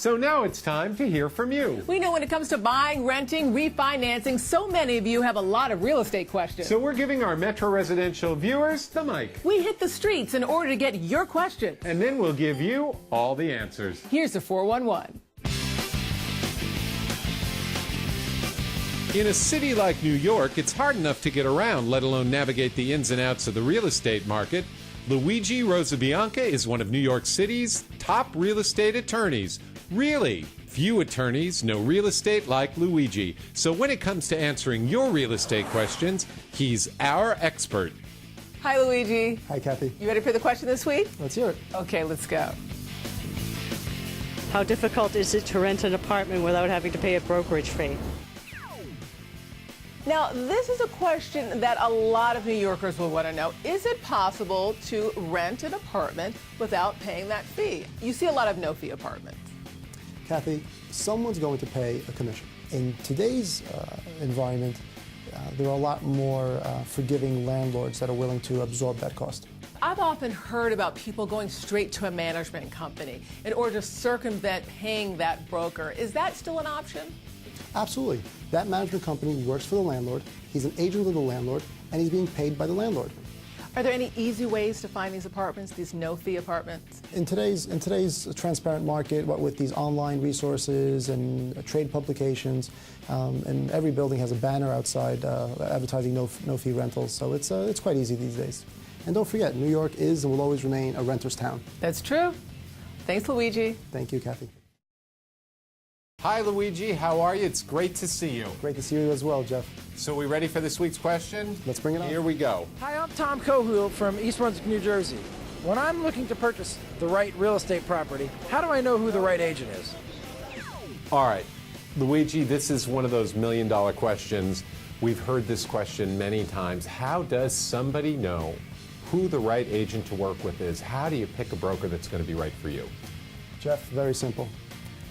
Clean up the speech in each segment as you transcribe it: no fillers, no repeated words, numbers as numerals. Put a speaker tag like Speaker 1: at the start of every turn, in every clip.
Speaker 1: So now it's time to hear from you.
Speaker 2: We know when it comes to buying, renting, refinancing, so many of you have a lot of real estate questions.
Speaker 1: So we're giving our Metro Residential viewers the mic.
Speaker 2: We hit the streets in order to get your question.
Speaker 1: And then we'll give you all the answers.
Speaker 2: Here's the 411.
Speaker 1: In a city like New York, it's hard enough to get around, let alone navigate the ins and outs of the real estate market. Luigi Rosabianca is one of New York City's top real estate attorneys. Really, few attorneys know real estate like Luigi. So when it comes to answering your real estate questions, he's our expert.
Speaker 2: Hi, Luigi.
Speaker 3: Hi, Cathy.
Speaker 2: You ready for the question this week?
Speaker 3: Let's hear it.
Speaker 2: Okay, let's go.
Speaker 4: How difficult is it to rent an apartment without having to pay a brokerage fee?
Speaker 2: Now, this is a question that a lot of New Yorkers will want to know. Is it possible to rent an apartment without paying that fee? You see a lot of no-fee apartments.
Speaker 3: Cathy, someone's going to pay a commission. In today's environment, there are a lot more forgiving landlords that are willing to absorb that cost.
Speaker 2: I've often heard about people going straight to a management company in order to circumvent paying that broker. Is that still an option?
Speaker 3: Absolutely. That management company works for the landlord, he's an agent of the landlord, and he's being paid by the landlord.
Speaker 2: Are there any easy ways to find these apartments, these no-fee apartments?
Speaker 3: In today's transparent market, what with these online resources and trade publications, and every building has a banner outside advertising no-fee rentals, so it's quite easy these days. And don't forget, New York is and will always remain a renter's town.
Speaker 2: That's true. Thanks, Luigi.
Speaker 3: Thank you, Cathy.
Speaker 1: Hi, Luigi. How are you? It's great to see you.
Speaker 3: Great to see you as well, Jeff.
Speaker 1: So we ready for this week's question?
Speaker 3: Let's bring it on.
Speaker 1: Here we go.
Speaker 5: Hi, I'm Tom Cohul from East Brunswick, New Jersey. When I'm looking to purchase the right real estate property, how do I know who the right agent is?
Speaker 1: All right, Luigi, this is one of those million-dollar questions. We've heard this question many times. How does somebody know who the right agent to work with is? How do you pick a broker that's going to be right for you?
Speaker 3: Jeff, very simple.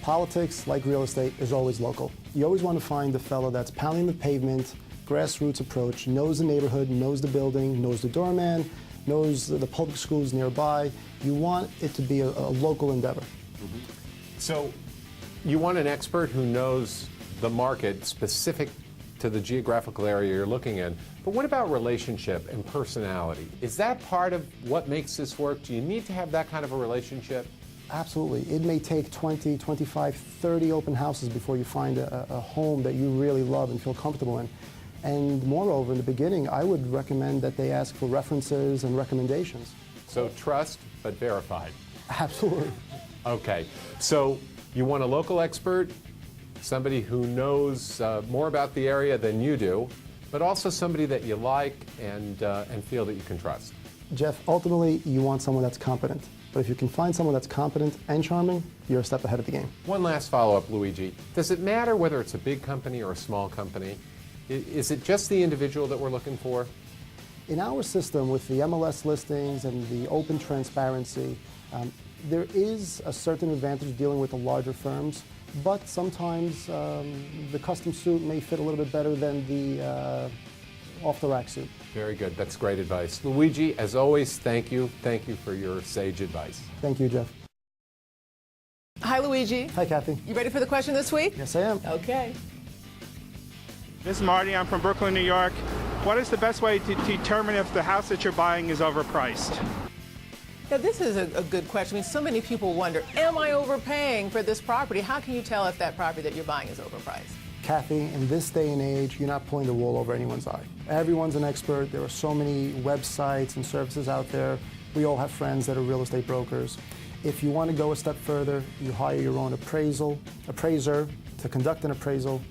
Speaker 3: Politics, like real estate, is always local. You always want to find the fellow that's pounding the pavement, grassroots approach, knows the neighborhood, knows the building, knows the doorman, knows the public schools nearby. You want it to be a local endeavor.
Speaker 1: Mm-hmm. So you want an expert who knows the market specific to the geographical area you're looking in. But what about relationship and personality? Is that part of what makes this work? Do you need to have that kind of a relationship?
Speaker 3: Absolutely. It may take 20, 25, 30 open houses before you find a home that you really love and feel comfortable in. And moreover, in the beginning, I would recommend that they ask for references and recommendations.
Speaker 1: So trust, but verified.
Speaker 3: Absolutely.
Speaker 1: Okay. So you want a local expert, somebody who knows more about the area than you do, but also somebody that you like and feel that you can trust.
Speaker 3: Jeff, ultimately, you want someone that's competent. But if you can find someone that's competent and charming, you're a step ahead of the game.
Speaker 1: One last follow-up, Luigi. Does it matter whether it's a big company or a small company? Is it just the individual that we're looking for?
Speaker 3: In our system, with the MLS listings and the open transparency, there is a certain advantage dealing with the larger firms, but sometimes the custom suit may fit a little bit better than the off-the-rack suit.
Speaker 1: Very good. That's great advice. Luigi, as always, thank you. Thank you for your sage advice.
Speaker 3: Thank you, Jeff.
Speaker 2: Hi, Luigi.
Speaker 3: Hi, Cathy.
Speaker 2: You ready for the question this week?
Speaker 3: Yes, I am.
Speaker 2: Okay.
Speaker 6: This is Marty. I'm from Brooklyn, New York. What is the best way to determine if the house that you're buying is overpriced?
Speaker 2: Now, this is a good question. I mean, so many people wonder, am I overpaying for this property? How can you tell if that property that you're buying is overpriced?
Speaker 3: Cathy, in this day and age, you're not pulling the wool over anyone's eye. Everyone's an expert. There are so many websites and services out there. We all have friends that are real estate brokers. If you want to go a step further, you hire your own appraiser to conduct an appraisal.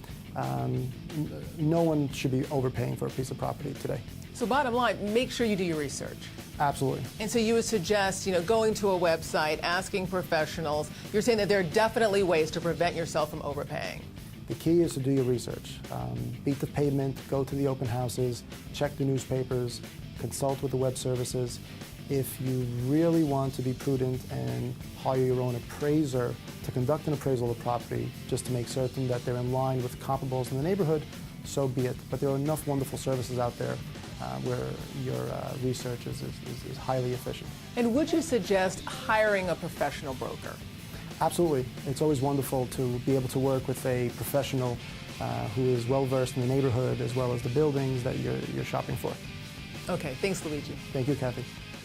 Speaker 3: No one should be overpaying for a piece of property today.
Speaker 2: So bottom line, make sure you do your research.
Speaker 3: Absolutely.
Speaker 2: And so you would suggest, going to a website, asking professionals. You're saying that there are definitely ways to prevent yourself from overpaying.
Speaker 3: The key is to do your research. Beat the pavement, go to the open houses, check the newspapers, consult with the web services. If you really want to be prudent and hire your own appraiser to conduct an appraisal of the property, just to make certain that they're in line with comparables in the neighborhood, so be it. But there are enough wonderful services out there where your research is highly efficient.
Speaker 2: And would you suggest hiring a professional broker?
Speaker 3: Absolutely. It's always wonderful to be able to work with a professional who is well-versed in the neighborhood as well as the buildings that you're shopping for.
Speaker 2: Okay, thanks, Luigi.
Speaker 3: Thank you, Cathy.